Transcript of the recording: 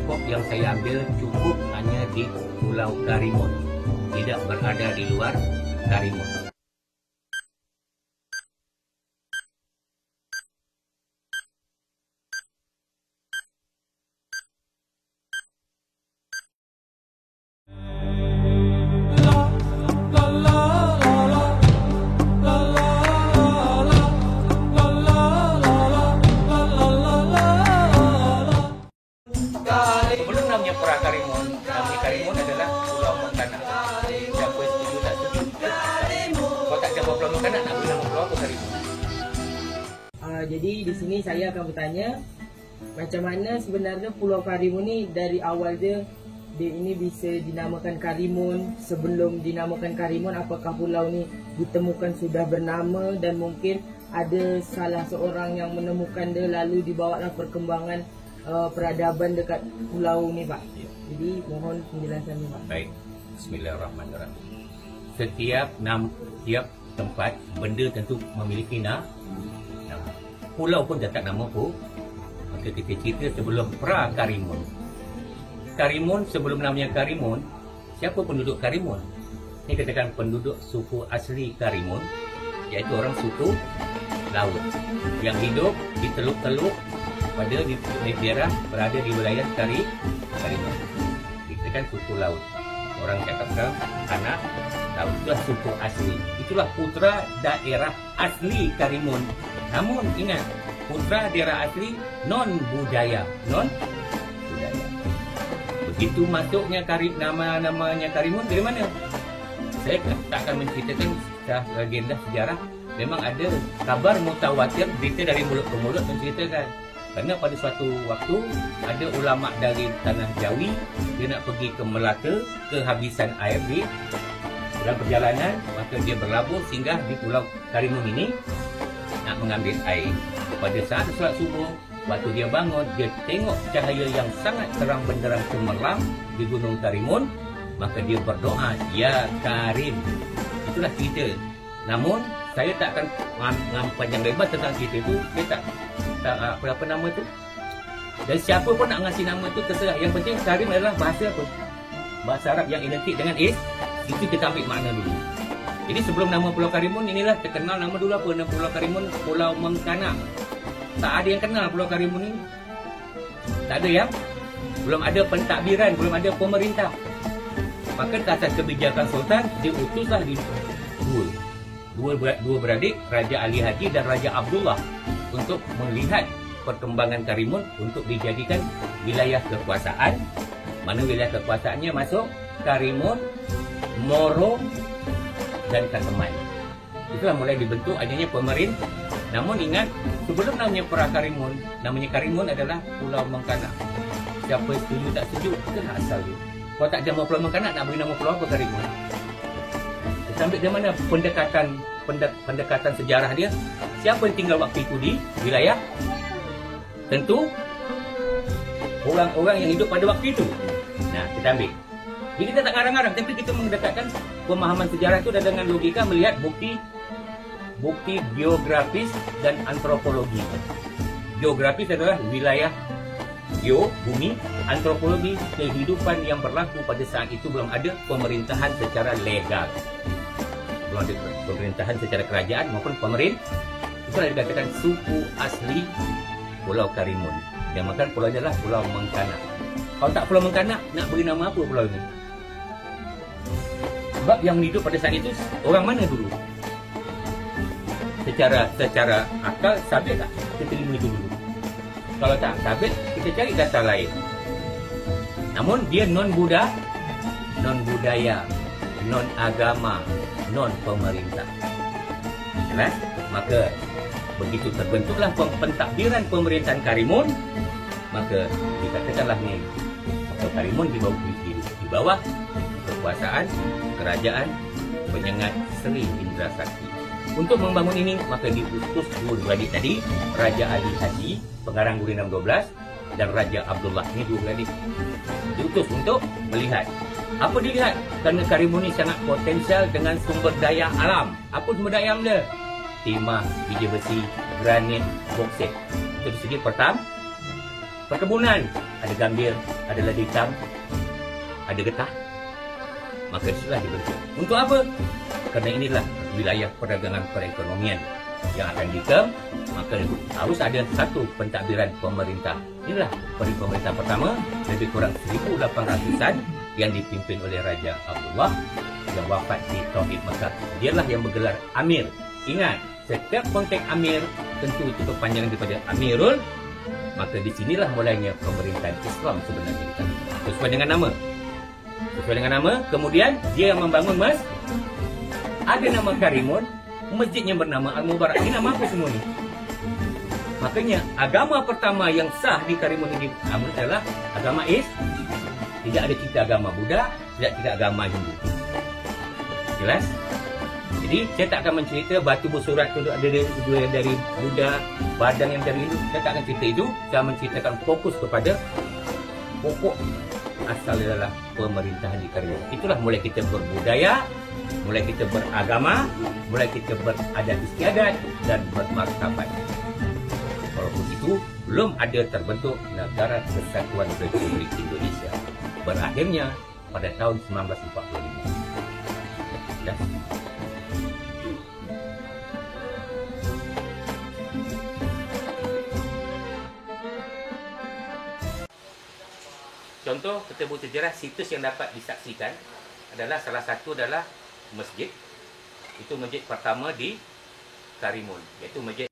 teleskop yang saya ambil cukup hanya di Pulau Karimun, tidak berada di luar Karimun. Sebelum namanya Pulau Karimun, namanya Karimun adalah Pulau Mengkanak. Siapa setuju tak setuju? Kalau tak ada Pulau Mengkanak, nak beri nama pulau apa Karimun? Jadi di sini saya akan bertanya macam mana sebenarnya Pulau Karimun ni dari awal dia ini bisa dinamakan Karimun. Sebelum dinamakan Karimun, apakah pulau ni ditemukan sudah bernama dan mungkin ada salah seorang yang menemukan dia lalu dibawalah perkembangan peradaban dekat pulau ni, Pak. Jadi mohon penjelasan ni, Pak. Baik, Bismillahirrahmanirrahim. Setiap tempat, benda tentu memiliki nama. Pulau pun tak nama pun. Maka kita cerita sebelum Pra-Karimun. Karimun, sebelum namanya Karimun, siapa penduduk Karimun? Ini katakan penduduk suku asli Karimun, iaitu orang suku laut yang hidup di teluk-teluk pada di daerah berada di wilayah Karimun. Dikatakan suku laut. Orang cakapkan anak laut, itulah suku asli. Itulah putra daerah asli Karimun. Namun ingat, putra daerah asli non budaya. Begitu masuknya namanya Karimun dari mana? Saya tak akan menceritakan legenda sejarah. Memang ada kabar mutawatir, berita dari mulut ke mulut menceritakan. Kerana pada suatu waktu ada ulama dari tanah Jawi, dia nak pergi ke Melaka, kehabisan air di dalam perjalanan, maka dia berlabuh singgah di Pulau Karimun ini nak mengambil air. Pada saat solat subuh, waktu dia bangun, dia tengok cahaya yang sangat terang benderang cemerlang di Gunung Karimun, maka dia berdoa, Ya Karim. Itulah cerita. Namun saya tak akan panjang lebar tentang cerita itu. Saya tak apa nama tu. Dan siapa pun nak ngasih nama tu terserah. Yang penting Karim adalah bahasa apa? Bahasa Arab yang identik dengan itu kita ambil makna dulu. Jadi sebelum nama Pulau Karimun, inilah terkenal nama dulu apa? Nama Pulau Karimun, Pulau Mengkanak. Tak ada yang kenal Pulau Karimun ini. Tak ada yang. Belum ada pentadbiran, belum ada pemerintah. Maka atas kebijakan Sultan, dia utuslah di dua beradik, Raja Ali Haji dan Raja Abdullah, untuk melihat perkembangan Karimun untuk dijadikan wilayah kekuasaan. Mana wilayah kekuasaannya masuk Karimun, Moro dan Kaseman. Itulah mulai dibentuk adanya pemerintah. Namun ingat, sebelum namanya Pra-Karimun, namanya Karimun adalah Pulau Mengkanak. Siapa setuju tak setuju, itulah asal dia. Kalau tak ada nama Pulau Mengkanak, nak beri nama pulau apa Karimun? Sampai di mana pendekatan sejarah dia? Siapa yang tinggal waktu itu di wilayah? Tentu orang-orang yang hidup pada waktu itu. Nah, kita ambil. Jadi kita tak ngarang-ngarang, tapi kita mendekatkan pemahaman sejarah itu dan dengan logika melihat bukti geografis dan antropologi. Geografis adalah wilayah bumi, antropologi kehidupan yang berlaku pada saat itu belum ada pemerintahan secara legal. Belum ada pemerintahan secara kerajaan maupun pemerintah. Itulah dikatakan suku asli Pulau Karimun. Yang makan pulau adalah Pulau Mengkanak. Kalau tak Pulau Mengkanak, nak beri nama apa pulau ini? Sebab yang hidup pada saat itu orang mana dulu? Secara akal sabit tak? Kita terima itu dulu. Kalau tak sabit, kita cari data lain. Namun dia non budaya, non agama, non pemerintah. Jelas? Maka begitu terbentuklah pentadbiran pemerintahan Karimun, maka dikatakanlah ni Karimun di bawah kekuasaan kerajaan penyengat Sri Indrasakti. Untuk membangun ini, maka diutus dua beradik tadi, Raja Ali Haji, pengarang Gurinam 12, dan Raja Abdullah. Ini dua beradik. Diutus untuk melihat. Apa dilihat? Kerana Karimun ini sangat potensial dengan sumber daya alam. Apa sumber daya alam dia? Timah, biji besi, granit, boksit. Itu di segi pertama. Perkebunan, ada gambir, adalah hitam, ada getah, maka itulah dibentuk. Untuk apa? Kerana inilah wilayah perdagangan perekonomian yang akan dikem, maka harus ada satu pentadbiran pemerintah. Inilah pemerintah pertama, lebih kurang 1800-an, yang dipimpin oleh Raja Abdullah yang wafat di Tauhid Mekah. Dialah yang bergelar Amir. Ingat, setiap konteks Amir tentu itu kepanjangan daripada Amirul. Maka di sinilah mulainya pemerintahan Islam sebenarnya. Sesuai dengan nama. Sesuai dengan nama. Kemudian dia yang membangun ada nama Karimun, masjid yang bernama Al-Mubarak. Ini nama apa semua ni? Makanya agama pertama yang sah di Karimun ini adalah agama Islam. Tidak ada cerita agama Buddha, tidak cerita agama Hindu. Jelas? Jadi saya tak akan mencerita batu bersurat itu ada dari Buddha, badan yang dari Hindu. Saya tak akan cerita itu. Saya menceritakan fokus kepada pokok asal adalah pemerintahan di Karimun. Itulah mulai kita berbudaya, mulai kita beragama, mulai kita beradat istiadat dan bermartabat. Walaupun itu belum ada terbentuk Negara Kesatuan Republik Indonesia. Berakhirnya pada tahun 1945. Ya. Contoh ketemu sejarah situs yang dapat disaksikan adalah salah satu adalah masjid. Itu masjid pertama di Karimun, iaitu masjid